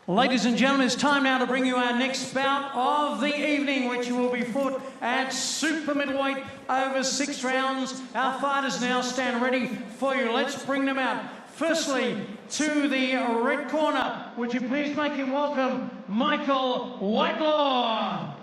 Ladies and gentlemen, it's time now to bring you our next bout of the evening, which will be fought at super middleweight over 6 rounds. Our fighters now stand ready for you. Let's bring them out. Firstly, to the red corner, would you please make him welcome Michael Whitelaw.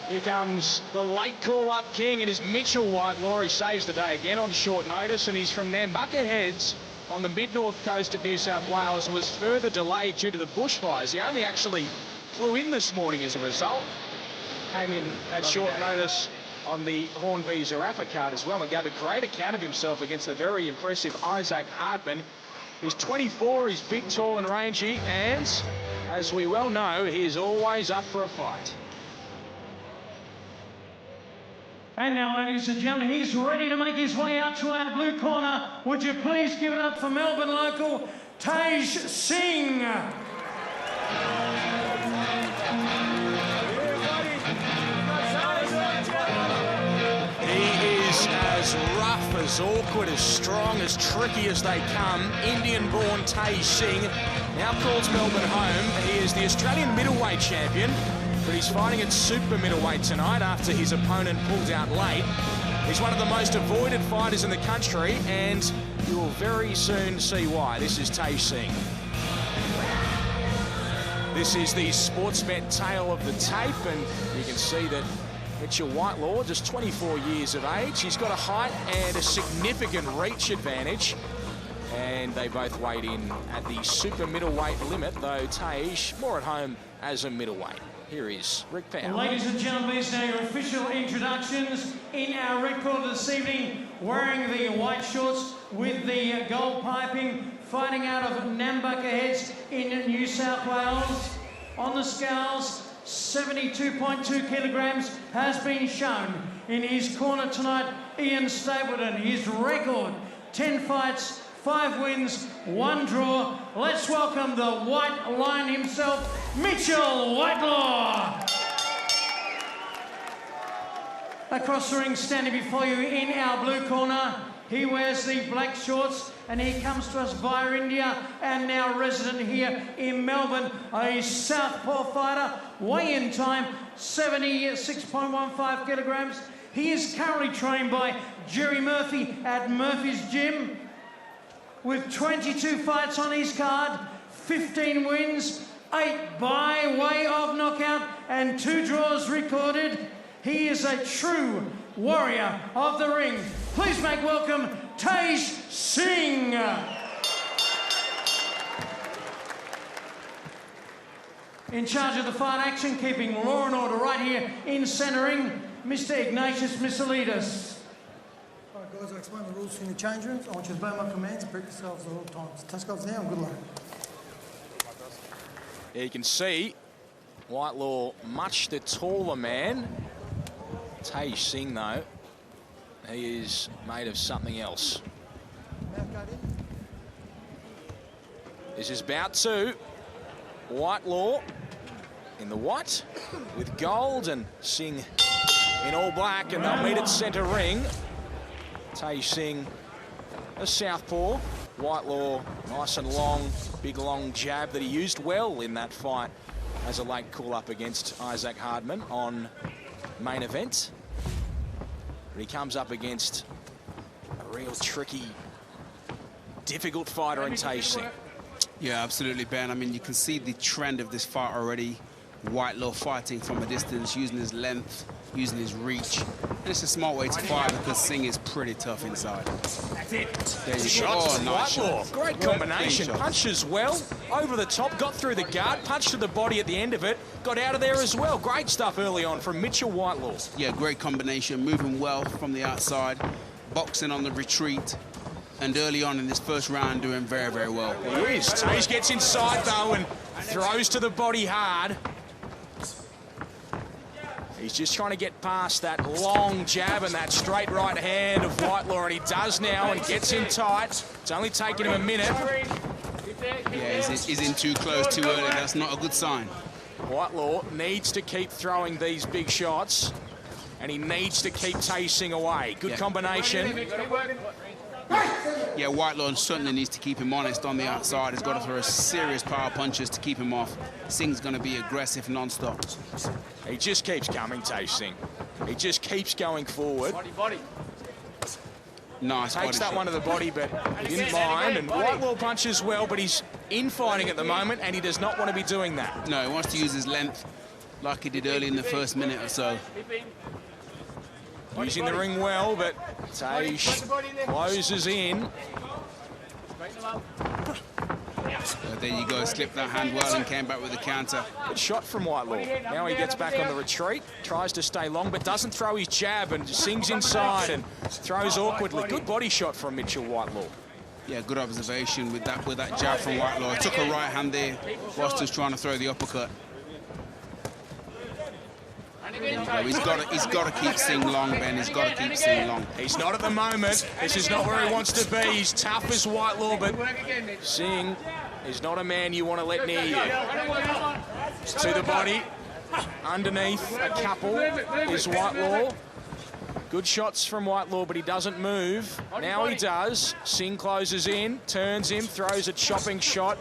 Here comes the late call-up king. It is Mitchell Whitelaw. He saves the day again on short notice, and he's from Nambucca Heads on the mid-north coast of New South Wales, and was further delayed due to the bushfires. He only actually flew in this morning as a result. Came in at short notice on the Hornby Zarafa card as well, and gave a great account of himself against the very impressive Isaac Hardman. He's 24, he's big, tall and rangy, and as we well know, he is always up for a fight. And now, ladies and gentlemen, he's ready to make his way out to our blue corner. Would you please give it up for Melbourne local, Singh. He is as rough, as awkward, as strong, as tricky as they come. Indian-born Singh now calls Melbourne home. He is the Australian middleweight champion, but he's fighting at super middleweight tonight after his opponent pulled out late. He's one of the most avoided fighters in the country, and you will very soon see why. This is Singh. This is the Sportsbet tail of the tape, and you can see that Mitchell Whitelaw, just 24 years of age. He's got a height and a significant reach advantage, and they both weighed in at the super middleweight limit, though Tage more at home as a middleweight. Here is Rick Powell. Ladies and gentlemen, these are your official introductions. In our red corner this evening, wearing the white shorts with the gold piping, fighting out of Nambucca Heads in New South Wales. On the scales, 72.2 kilograms has been shown. In his corner tonight, Ian Stapleton. His record, 10 fights, 5 wins, 1 draw. Let's welcome the White Lion himself, Mitchell Whitelaw. Across the ring, standing before you in our blue corner, he wears the black shorts, and he comes to us via India and now resident here in Melbourne. A southpaw fighter, weigh-in time 76.15 kilograms. He is currently trained by Jerry Murphy at Murphy's Gym, with 22 fights on his card, 15 wins, 8 by way of knockout, and 2 draws recorded. He is a true warrior of the ring. Please make welcome Singh. In charge of the fight action, keeping law and order right here in centre ring, Mr. Ignatius Missilidis. All right, guys, I'll explain the rules in the change rooms. I want you to obey my commands and protect yourselves at all times. Touch gloves now and good luck. Yeah, you can see Whitelaw, much the taller man. Singh, though, he is made of something else. This is bout 2. Whitelaw in the white with gold, and Singh in all black, and they'll meet at centre ring. Singh, a southpaw. Whitelaw, nice and long, big long jab that he used well in that fight as a late call-up against Isaac Hardman on main event. But he comes up against a real tricky, difficult fighter in Singh. Yeah, absolutely, Ben. I mean, you can see the trend of this fight already. Whitelaw fighting from a distance, using his length, using his reach. And it's a smart way to fight because Singh is pretty tough inside. That's it. There you go. Shots from Nice Whitelaw. shot. Great combination. Punches well, over the top, got through the guard, punched to the body at the end of it, got out of there as well. Great stuff early on from Mitchell Whitelaw. Yeah, great combination, moving well from the outside, boxing on the retreat, and early on in this first round doing very, very well. He is. Tage gets inside, though, and throws to the body hard. He's just trying to get past that long jab and that straight right hand of Whitelaw, and he does now and gets in tight. It's only taken him a minute. Yeah, he's in too close too early. That's not a good sign. Whitelaw needs to keep throwing these big shots, and he needs to keep Singh away. Good combination. Yeah, Whitelaw certainly needs to keep him honest on the outside. He's got to throw serious power punches to keep him off. Singh's going to be aggressive non-stop. He just keeps coming, Singh. He just keeps going forward. Nice. Takes that one to the body, but he didn't mind. And Whitelaw punches well, but he's infighting at the moment, and he does not want to be doing that. No, he wants to use his length like he did early in the first minute or so. Using the ring well, but Tage closes in. There you go, slipped that hand well and came back with a counter. Good shot from Whitelaw. Now he gets back on the retreat, tries to stay long, but doesn't throw his jab and Singh's inside and throws awkwardly. Good body shot from Mitchell Whitelaw. Yeah, good observation with that jab from Whitelaw. He took a right hand there whilst he was trying to throw the uppercut. He's got to keep Singh long, Ben. He's got to keep Singh long. He's not at the moment. This is not where he wants to be. He's tough as Whitelaw, but Singh is not a man you want to let near you. To the body. Underneath a couple is Whitelaw. Good shots from Whitelaw, but he doesn't move. Now he does. Singh closes in, turns him, throws a chopping shot.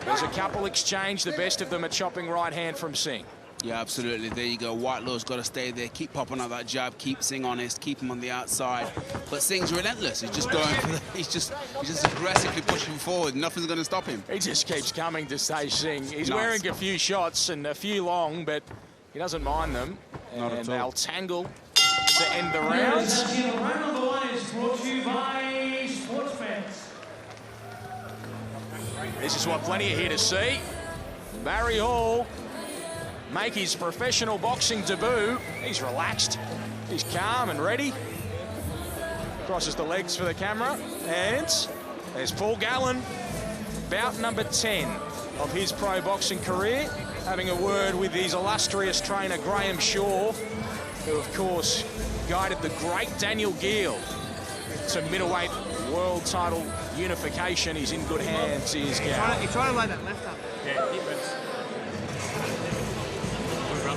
There's a couple exchange. The best of them a chopping right hand from Singh. Yeah, absolutely. There you go. Whitelaw's got to stay there, keep popping out that jab, keep Singh honest, keep him on the outside. But Singh's relentless. He's just going for he's just aggressively pushing forward. Nothing's going to stop him. He just keeps coming to Singh. He's wearing a few shots and a few long, but he doesn't mind them. And they'll tangle to end the round. Round number one is brought to you by Sportsbet. This is what plenty are here to see. Barry Hall make his professional boxing debut. He's relaxed, he's calm and ready. Crosses the legs for the camera, and there's Paul Gallen, bout number 10 of his pro boxing career, having a word with his illustrious trainer Graham Shaw, who of course guided the great Daniel Gill to middleweight world title unification. He's in good hands, he is Gal. He's trying to lay that left up. Yeah,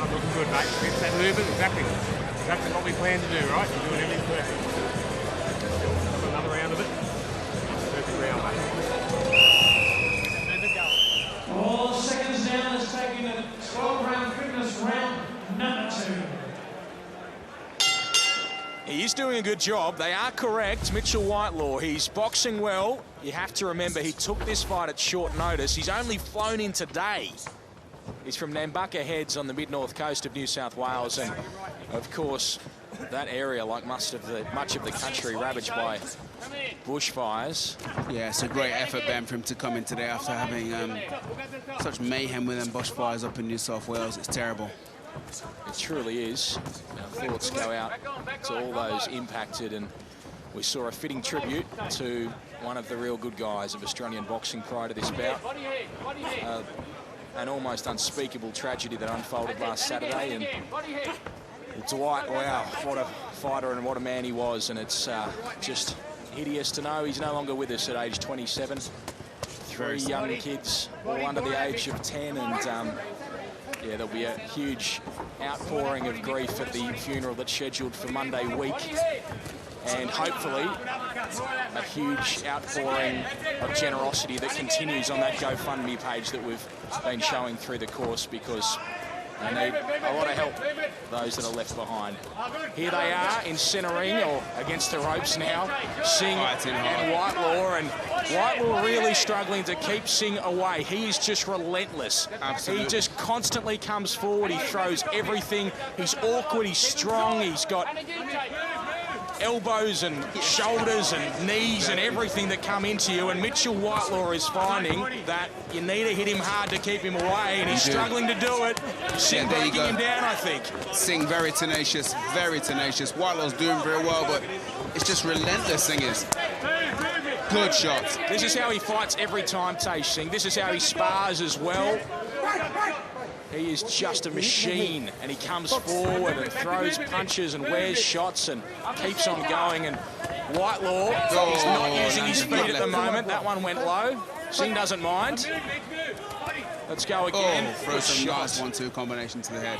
looking good, mate. It's that movement, exactly what we plan to do, right? You're doing everything perfect. Another round of it. Perfect round, mate. 4 seconds down is taking the 12-round fitness round number 2. He is doing a good job. They are correct. Mitchell Whitelaw, he's boxing well. You have to remember he took this fight at short notice. He's only flown in today. He's from Nambucca Heads on the mid-north coast of New South Wales, and of course that area, like much of the country, ravaged by bushfires. Yeah, it's a great effort, Ben, for him to come in today after having such mayhem with them bushfires up in New South Wales. It's terrible. It truly is. Our thoughts go out to all those impacted, and we saw a fitting tribute to one of the real good guys of Australian boxing prior to this bout. An almost unspeakable tragedy that unfolded last Saturday, and Dwight, wow, what a fighter and what a man he was, and it's just hideous to know he's no longer with us at age 27. 3 young kids, all under the age of 10, and yeah, there'll be a huge outpouring of grief at the funeral that's scheduled for Monday week, and hopefully a huge outpouring of generosity that continues on that GoFundMe page that we've been showing through the course, because they need a lot of help, those that are left behind. Here they are in centering, or against the ropes now, Singh and Whitelaw, and Whitelaw really struggling to keep Singh away. He is just relentless. Absolutely. He just constantly comes forward, he throws everything, he's awkward, he's strong, he's got elbows and shoulders and knees and everything that come into you, and Mitchell Whitelaw is finding that you need to hit him hard to keep him away, and he's struggling to do it. Singh breaking him down, I think. Singh very tenacious, very tenacious. Whitelaw's doing very well, but it's just relentless, Singh is. Good shots. This is how he fights every time, Tage Singh. This is how he spars as well. He is just a machine, and he comes forward and throws punches and wears shots and keeps on going. And Whitelaw, he's not using his feet at the moment. That one went low. Singh doesn't mind. Let's go again. Oh, throw some nice 1-2 combination to the head.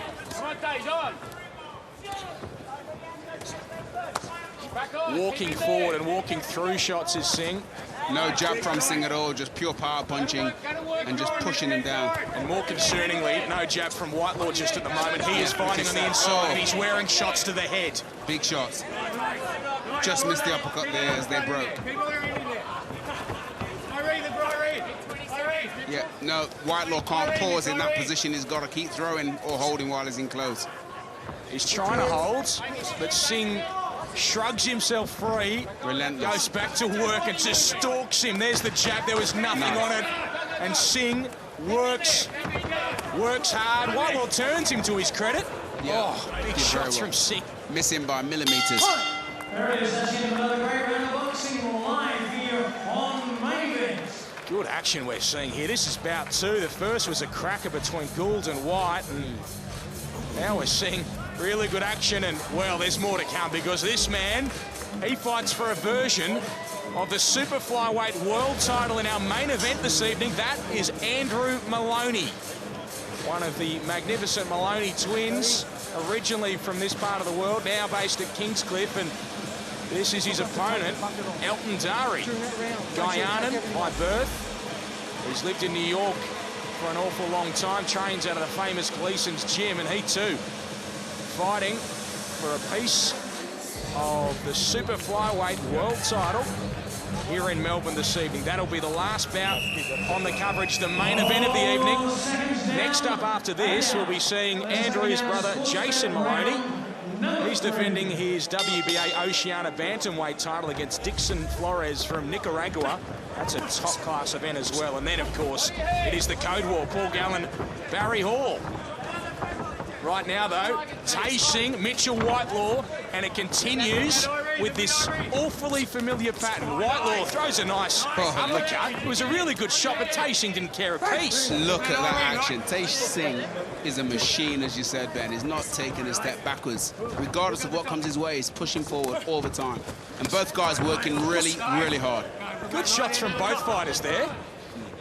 Walking forward and walking through shots is Singh. No jab from Singh at all, just pure power punching and just pushing him down. And more concerningly, no jab from Whitelaw just at the moment. He is fighting on the inside and he's wearing shots to the head. Big shots. Just missed the uppercut there as they broke. Yeah, no, Whitelaw can't pause in that position. He's got to keep throwing or holding while he's in close. He's trying to hold, but Singh shrugs himself free, Relentless. goes back to work and just stalks him. There's the jab, there was nothing on it. And Singh works hard. Whitelaw turns him to his credit. Yeah, Big shots from Singh. Missing by millimeters. There it is, that's yet another great round of boxing live here on Main Event. Good action we're seeing here. This is bout 2. The first was a cracker between Gould and White, and now we're seeing really good action, and, well, there's more to come because this man, he fights for a version of the super flyweight world title in our main event this evening. That is Andrew Maloney, one of the magnificent Maloney twins, originally from this part of the world, now based at Kingscliff, and this is his opponent, Elton Dari, Guyanan by birth. He's lived in New York for an awful long time, trains out of the famous Gleason's gym, and he too fighting for a piece of the super flyweight world title here in Melbourne this evening. That'll be the last bout on the coverage, the main event of the evening. Next up after this, we'll be seeing Andrew's brother, Jason Maloney. He's defending his WBA Oceania Bantamweight title against Dixon Flores from Nicaragua. That's a top-class event as well. And then, of course, it is the Code War, Paul Gallen, Barry Hall. Right now, though, Tay Singh, Mitchell Whitelaw, and it continues with this awfully familiar pattern. Whitelaw throws a nice uppercut. It was a really good shot, but Tay Singh didn't care a piece. Look at that action. Tay Singh is a machine, as you said, Ben. He's not taking a step backwards. Regardless of what comes his way, he's pushing forward all the time. And both guys working really, really hard. Good shots from both fighters there.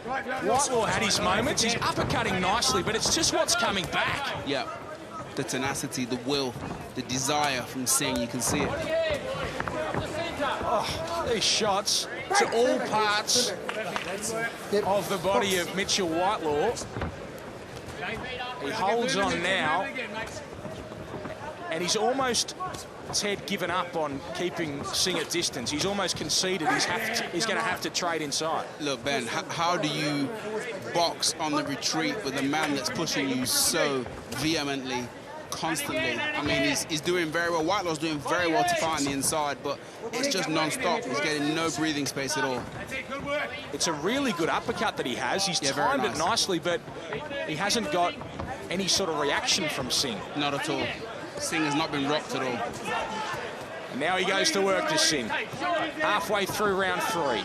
Whitelaw had his moments. He's uppercutting nicely, but it's just what's coming back. Yeah. The tenacity, the will, the desire from Singh, you can see it. Oh, these shots to all parts of the body of Mitchell Whitelaw. He holds on now, and he's almost, Ted, given up on keeping Singh at distance. He's almost conceded he's going to have to trade inside. Look, Ben, how do you box on the retreat with a man that's pushing you so vehemently, constantly? I mean, he's doing very well. Whitelaw's doing very well to fight on the inside, but it's just non-stop. He's getting no breathing space at all. It's a really good uppercut that he has. He's timed it nicely, but he hasn't got any sort of reaction from Singh. Not at all. Singh has not been rocked at all. And now he goes to work to Singh. Halfway through round 3.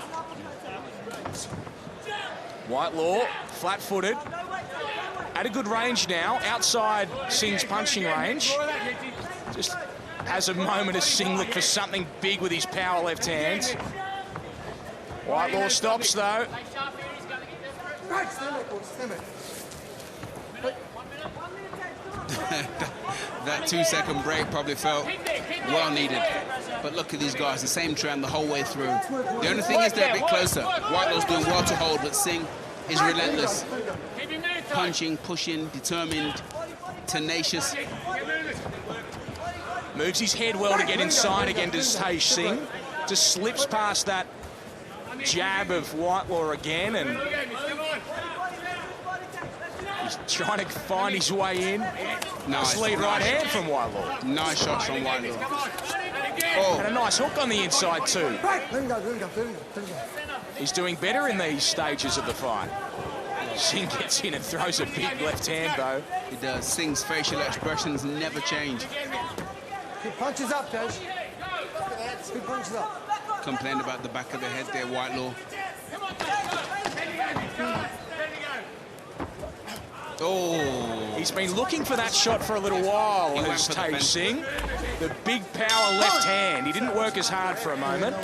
Whitelaw, flat-footed. At a good range now, outside Singh's punching range. Just has a moment as Singh looked for something big with his power left hand. Whitelaw stops, though. That 2-second break probably felt well needed. But look at these guys, the same trend the whole way through. The only thing is they're a bit closer. Whitelaw's doing well to hold, but Singh is relentless. Punching, pushing, determined, tenacious. Moves his head well to get inside again to Tay Singh. Just slips past that jab of Whitelaw again, and he's trying to find his way in. Nice lead right hand from Whitelaw. Nice shots from Whitelaw. And a nice hook on the inside too. He's doing better in these stages of the fight. Singh gets in and throws a big left hand, though. He does. Singh's facial expressions never change. He punches up, Coach. He punches up. Complained about the back of the head there, Whitelaw. Oh. He's been looking for that shot for a little while, as Tay Singh. The big power left hand. He didn't work as hard for a moment.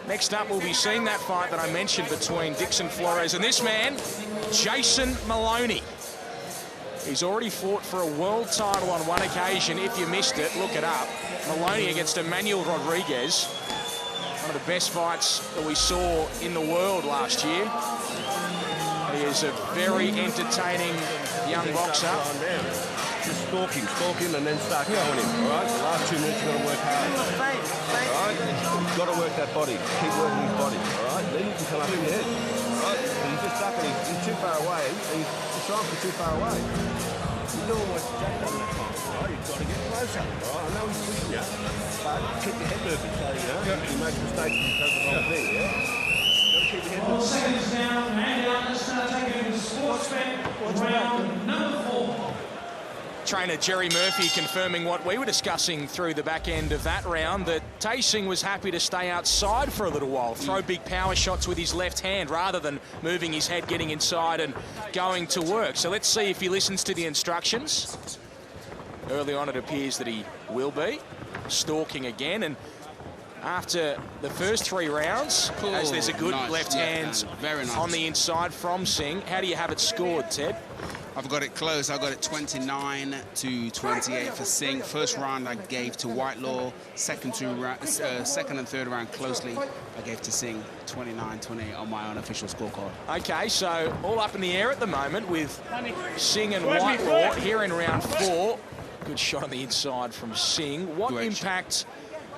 Next up, we'll be seeing that fight that I mentioned between Dixon Flores and this man, Jason Maloney. He's already fought for a world title on one occasion. If you missed it, look it up. Maloney against Emmanuel Rodriguez. One of the best fights that we saw in the world last year. He is a very entertaining young boxer. Just stalk him, and then start going him, all right? The last 2 minutes, you've got to work hard, all right? You've got to work that body. Keep working his body, all right? Then you can come up in your head, all right? But he's just stuck and he's too far away, and he's trying for too far away. You're doing what Jack done that time, all right? You've got to get closer, all right? I know he's pushing you, but keep your head moving, so, you know, he makes mistakes and he does the wrong thing, yeah? Keep your head moving. 4 seconds down, and out. Let's now take it to sports bet, round number 4. Trainer Jerry Murphy confirming what we were discussing through the back end of that round, that Singh was happy to stay outside for a little while, throw big power shots with his left hand rather than moving his head, getting inside and going to work. So let's see if he listens to the instructions. Early on, it appears that he will be stalking again, and after the first 3 rounds, as there's a good left hand on the inside from Singh. How do you have it scored, Ted? I've got it close. I got it 29-28 for Singh. First round I gave to Whitelaw. Second and third round closely I gave to Singh. 29-28 on my unofficial scorecard. Okay, so all up in the air at the moment with Singh and Whitelaw here in round 4. Good shot on the inside from Singh. What impact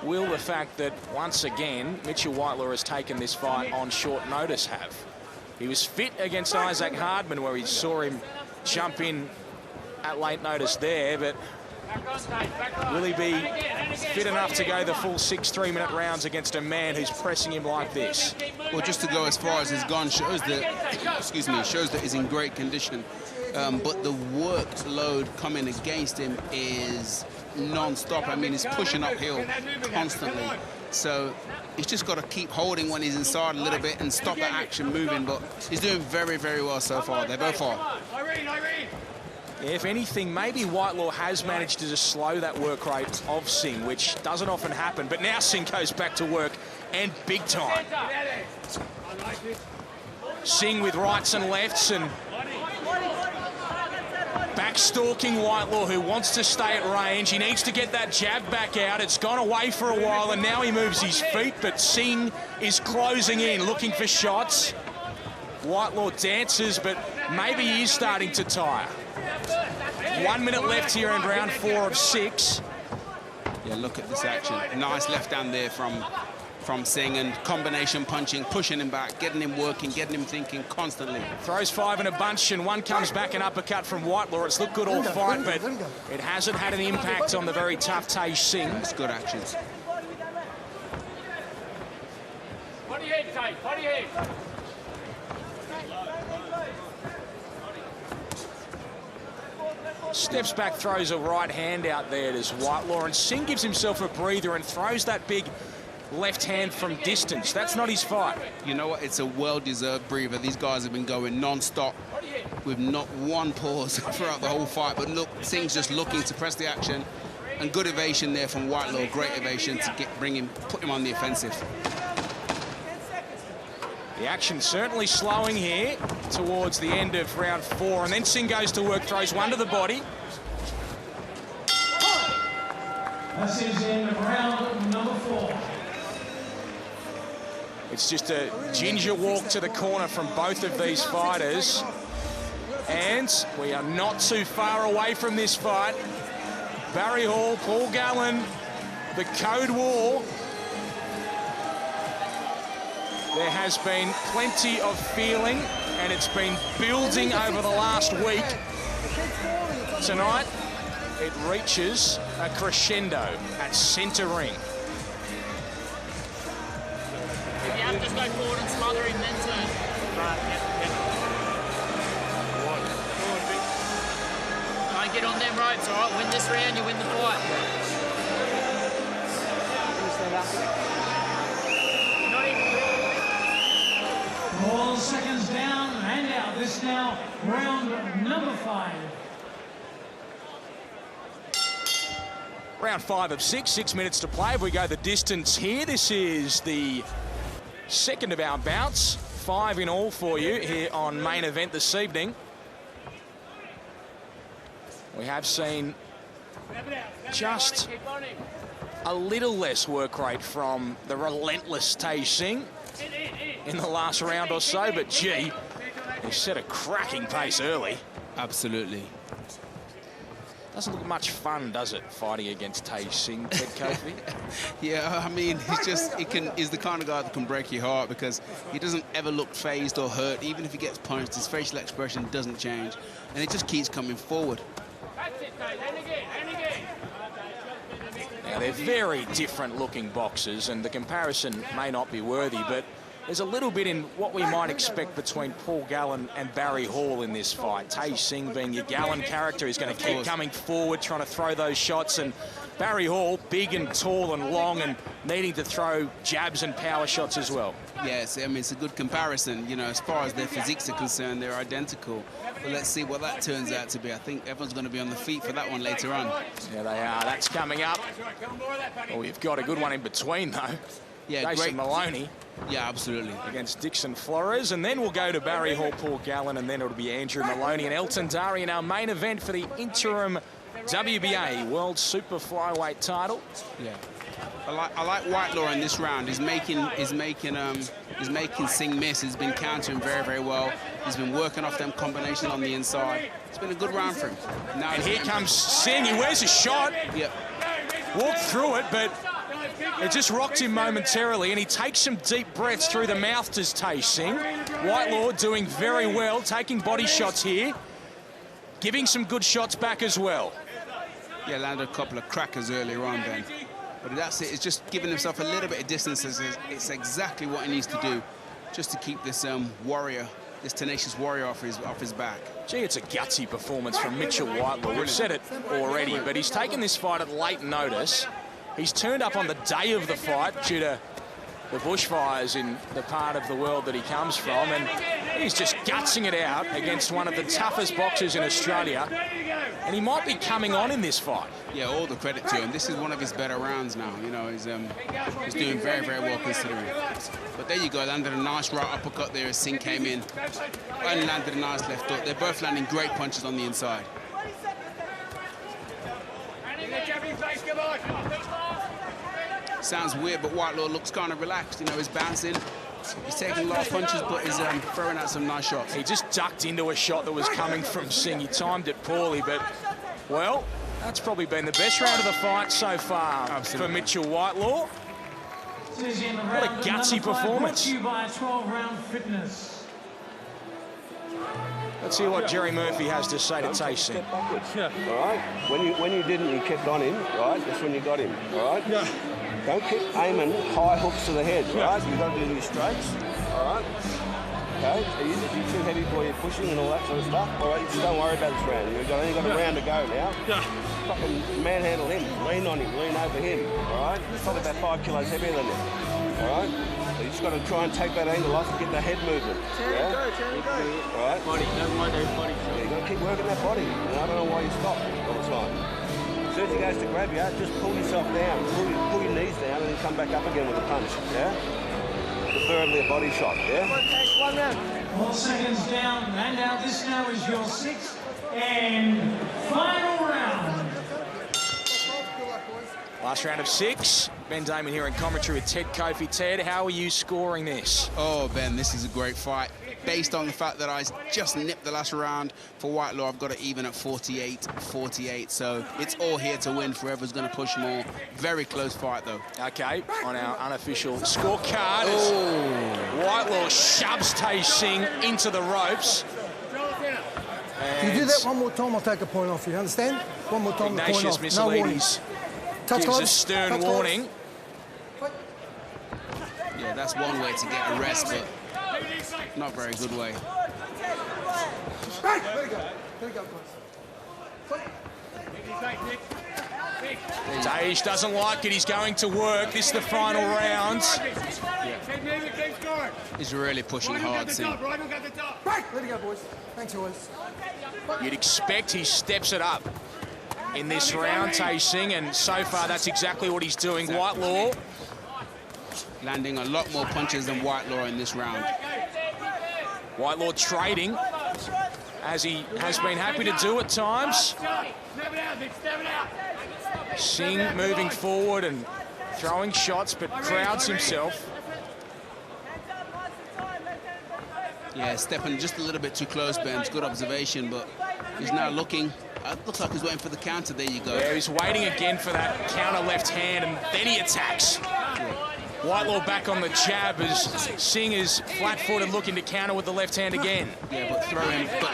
will the fact that once again Mitchell Whitelaw has taken this fight on short notice have? He was fit against Isaac Hardman, where we saw him jump in at late notice there, but will he be fit enough to go the full 6 3-minute rounds against a man who's pressing him like this? Well, just to go as far as he's gone shows that, shows that he's in great condition. But the workload coming against him is non-stop. I mean, he's pushing uphill constantly. So he's just got to keep holding when he's inside a little bit and stop that action moving. But he's doing very, very well so far. They both are. If anything, maybe Whitelaw has managed to just slow that work rate of Singh, which doesn't often happen. But now Singh goes back to work, and big time. Singh with rights and lefts, and back stalking Whitelaw, who wants to stay at range. He needs to get that jab back out. It's gone away for a while, and now he moves his feet, but Singh is closing in, looking for shots. Whitelaw dances, but maybe he is starting to tire. 1 minute left here in round 4 of 6. Yeah, look at this action. Nice left hand there from Singh, and combination punching, pushing him back, getting him working, getting him thinking constantly. Throws 5 in a bunch, and one comes back, an uppercut from Whitelaw. It's looked good all fight, but it hasn't had an impact on the very tough Tej Singh. It's good actions. Body head, Tej, body head. Steps back, throws a right hand out there to Whitelaw, and Singh gives himself a breather and throws that big left hand from distance. That's not his fight. You know what? It's a well-deserved breather. These guys have been going non-stop with not one pause throughout the whole fight. But look, Singh's just looking to press the action, and good evasion there from Whitelaw. Great evasion to put him on the offensive. The action certainly slowing here towards the end of round 4, and then Singh goes to work, throws one to the body. This is in round number 4. It's just a ginger walk to the corner from both of these fighters, and we are not too far away from this fight. Barry Hall, Paul Gallen, the Code War. There has been plenty of feeling, and it's been building over the last week. Tonight, it reaches a crescendo at centre ring. If you have to go forward and smother him, then turn. Don't get on them ropes, all right? Win this round, you win the fight. All seconds down and out. This now round number 5. Round 5 of 6, 6 minutes to play. If we go the distance here, this is the second of our bouts. 5 in all for you here on Main Event this evening. We have seen just a little less work rate from the relentless Tay Singh in the last round or so, but gee, he set a cracking pace early. Absolutely. Doesn't look much fun, does it, fighting against Tay Singh, Ted Kofi? Yeah, I mean, he's the kind of guy that can break your heart because he doesn't ever look phased or hurt. Even if he gets punched, his facial expression doesn't change, and it just keeps coming forward. Now, they're very different looking boxers, and the comparison may not be worthy, but there's a little bit in what we might expect between Paul Gallen and Barry Hall in this fight. Tay Singh being your Gallen character, is going to keep coming forward, trying to throw those shots, and Barry Hall, big and tall and long and needing to throw jabs and power shots as well. Yes, I mean, it's a good comparison. You know, as far as their physiques are concerned, they're identical. But let's see what that turns out to be. I think everyone's going to be on the feet for that one later on. Yeah, they are. That's coming up. Oh, you've got a good one in between, though. Yeah, Jason great. Maloney. Yeah, absolutely. Against Dixon Flores, and then we'll go to Barry Hall, Paul Gallen, and then it'll be Andrew Maloney and Elton Dari in our main event for the interim WBA World Super Flyweight title. Yeah, I like Whitelaw in this round. He's making Singh miss. He's been countering very, very well. He's been working off them combinations on the inside. It's been a good round for him. Now and here comes Singh. He wears a shot. Yep. Walked through it, but it just rocked him momentarily, and he takes some deep breaths through the mouth, does Tay Singh. Whitelaw doing very well, taking body shots here, giving some good shots back as well. Yeah, landed a couple of crackers earlier on then. But that's it. It's just giving himself a little bit of distance. It's exactly what he needs to do just to keep this warrior, this tenacious warrior off his back. Gee, it's a gutsy performance from Mitchell Whitelaw. We've said it already, but he's taken this fight at late notice. He's turned up on the day of the fight due to the bushfires in the part of the world that he comes from, and he's just gutsing it out against one of the toughest boxers in Australia, and he might be coming on in this fight. Yeah, all the credit to him. This is one of his better rounds now. You know, he's doing very, very well considering. But there you go, landed a nice right uppercut there as Singh came in, and landed a nice left hook. They're both landing great punches on the inside. Sounds weird, but Whitelaw looks kind of relaxed. You know, he's bouncing. He's taking a lot of punches, but he's throwing out some nice shots. He just ducked into a shot that was coming from Singh. He timed it poorly, but, well, that's probably been the best round of the fight so far. Absolutely. For Mitchell Whitelaw. What a gutsy performance. Brought to you by 12-round fitness. Let's hear what Jerry Murphy has to say to Tay Singh. Yeah. All right? When you didn't, you kept on him, right? That's when you got him, all right? Yeah. Don't keep aiming high hooks to the head, right? You've got to do these straights, all right? Okay? If you're too heavy for your pushing and all that sort of stuff, all right, just don't worry about this round. You've only got a round to go now. Yeah. Fucking manhandle him, lean on him, lean over him, all right? He's probably about 5 kilos heavier than you, all right? So you just got to try and take that angle off and get the head movement. Yeah? All right? Body, don't mind those body. Yeah, you got to keep working that body. And I don't know why you stop all the time. As soon as he goes to grab you, just pull yourself down, pull your knees down, and then come back up again with a punch. Yeah? Preferably a body shot. Yeah? 1 round. 4 seconds down, and now this now is your 6th and final round. Last round of 6. Ben Damon here in commentary with Ted Kofi. Ted, how are you scoring this? Oh, Ben, this is a great fight. Based on the fact that I just nipped the last round for Whitelaw, I've got it even at 48-48. So it's all here to win. Forever's going to push more. Very close fight, though. Okay, on our unofficial scorecard, Whitelaw shoves Tay Singh into the ropes. If you do that one more time, I'll take a point off you. Understand? One more time, Ignatius point off. No warning. Gives a stern warning. Yeah, that's one way to get a rest, but not very good way. Daish doesn't like it. He's going to work. This is the final round. He's really pushing hard, Singh. Let it go, boys. Thanks, boys. You'd expect he steps it up in this round, Tay Singh, and so far that's exactly what he's doing. Whitelaw landing a lot more punches than Whitelaw in this round. Whitelaw trading, as he has been happy to do at times. Singh moving forward and throwing shots, but crowds himself. Yeah, stepping just a little bit too close, Ben. It's good observation, but he's now looking. Looks like he's waiting for the counter. There you go. Yeah, he's waiting again for that counter left hand, and then he attacks. Yeah. Whitelaw back on the jab as Singh is flat-footed looking to counter with the left hand again. Yeah, but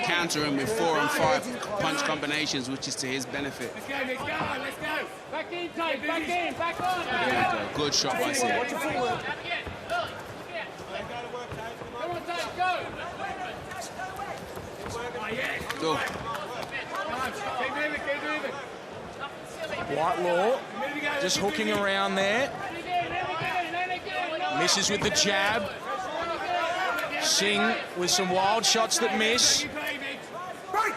counter him with 4 and 5 punch combinations, which is to his benefit. Let's go, let's go, let's go. Back in, Tate, back in, back on. There you go. Good shot by Singh. Go. Whitelaw just hooking around there. Misses with the jab. Singh with some wild shots that miss.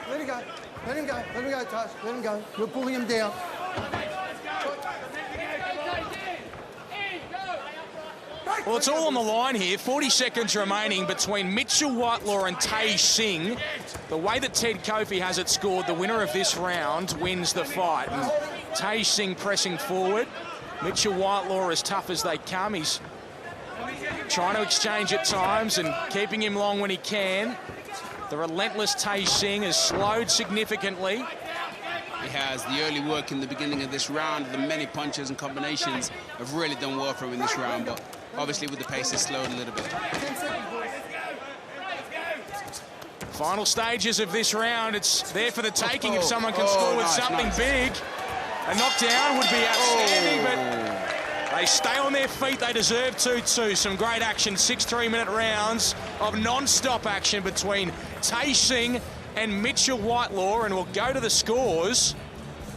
Let him go. Let him go. Let him go, Tosh. Let him go. You're pulling him down. Well, it's all on the line here. 40 seconds remaining between Mitchell Whitelaw and Tej Singh. The way that Ted Kofi has it scored, the winner of this round wins the fight. And Tej Singh pressing forward. Mitchell Whitelaw as tough as they come. He's trying to exchange at times and keeping him long when he can. The relentless Tej Singh has slowed significantly. He has. The early work in the beginning of this round, the many punches and combinations have really done well for him in this round, but obviously with the pace it's slowed a little bit. Final stages of this round, it's there for the taking if someone can score with something big. A knockdown would be outstanding, but they stay on their feet. They deserve to too. Some great action, 6 3-minute rounds of non-stop action between Tej Singh and Mitchell Whitelaw, and we'll go to the scores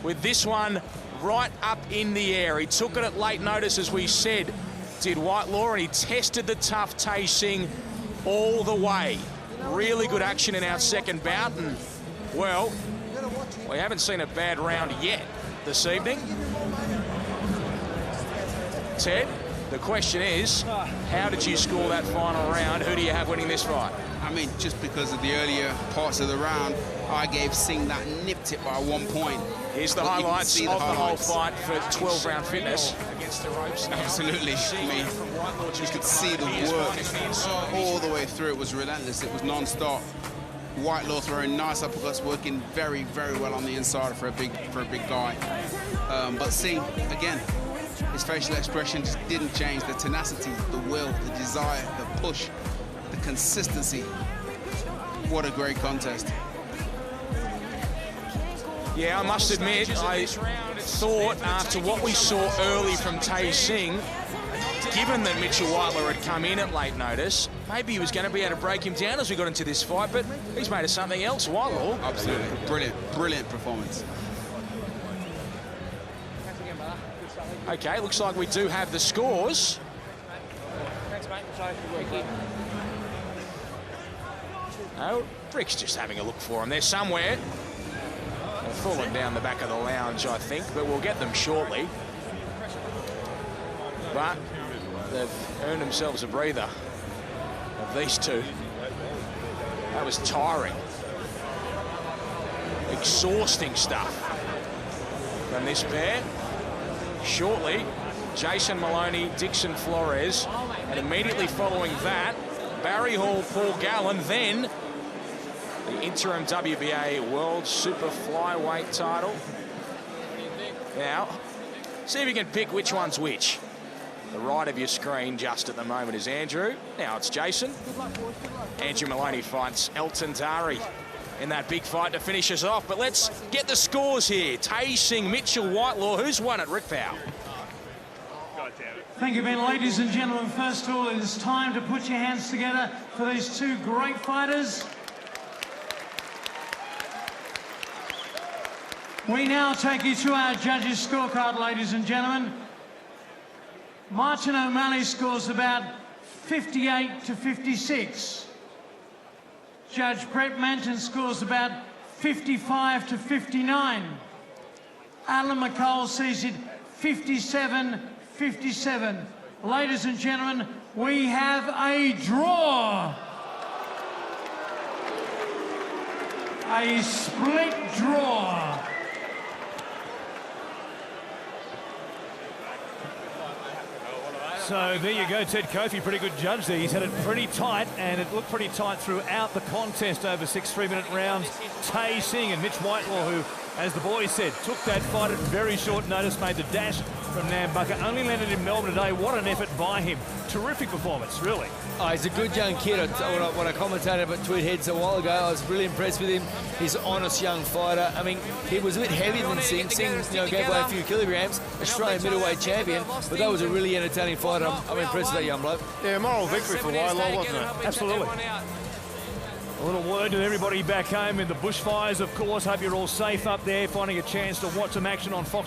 with this one right up in the air. He took it at late notice, as we said, did Whitelaw, and he tested the tough Tej Singh all the way. Really good action in our second bout, and, well, we haven't seen a bad round yet this evening. Ted, the question is, how did you score that final round? Who do you have winning this fight? I mean, just because of the earlier parts of the round, I gave Singh that nip tip by 1 point. Here's the highlights of the whole fight for 12-round fitness. Against the ropes. Absolutely. I mean, you could see the work all the way through. It was relentless. It was non-stop. Whitelaw throwing nice uppercuts, working very, very well on the inside for a big guy. But Singh, again, his facial expression just didn't change. The tenacity, the will, the desire, the push, the consistency. What a great contest. Yeah, I must admit, I thought after what we saw early from Tej Singh, given that Mitchell Whitelaw had come in at late notice, maybe he was going to be able to break him down as we got into this fight, but he's made us something else, Whitelaw. Absolutely. Brilliant, brilliant performance. Okay, looks like we do have the scores. Thanks, mate. Oh, Rick's just having a look for him. They're somewhere. They've fallen down the back of the lounge, I think, but we'll get them shortly. But they've earned themselves a breather of these two. That was tiring. Exhausting stuff from this pair. Shortly, Jason Maloney, Dixon Flores, and immediately following that, Barry Hall, Paul Gallen, then the interim WBA World Super Flyweight title. Now, see if you can pick which one's which. The right of your screen just at the moment is Andrew. Now it's Jason. Andrew Maloney fights Elton Dari in that big fight to finish us off. But let's get the scores here. Tej Singh, Mitchell Whitelaw. Who's won at Rick Powell? Thank you, Ben. Ladies and gentlemen, first of all, it is time to put your hands together for these two great fighters. We now take you to our judges' scorecard, ladies and gentlemen. Martin O'Malley scores about 58 to 56. Judge Brett Manton scores about 55 to 59. Alan McCall sees it 57-57. Ladies and gentlemen, we have a draw. A split draw. So there you go, Ted Kofi, pretty good judge there. He's had it pretty tight, and it looked pretty tight throughout the contest over 6 3-minute rounds. Singh and Mitch Whitelaw, who, as the boys said, took that fight at very short notice, made the dash from Nambucca, only landed in Melbourne today. What an effort by him. Terrific performance, really. Oh, he's a good young kid. When I commentated at Tweed Heads a while ago, I was really impressed with him. He's an honest young fighter. I mean, he was a bit heavier than Singh. Singh, gave away a few kilograms. Australian middleweight champion, but that was a really entertaining fight. I'm impressed with that young bloke. Yeah, moral victory for Whitelaw, wasn't it? Absolutely. A little word to everybody back home in the bushfires, of course. Hope you're all safe up there, finding a chance to watch some action on Fox TV.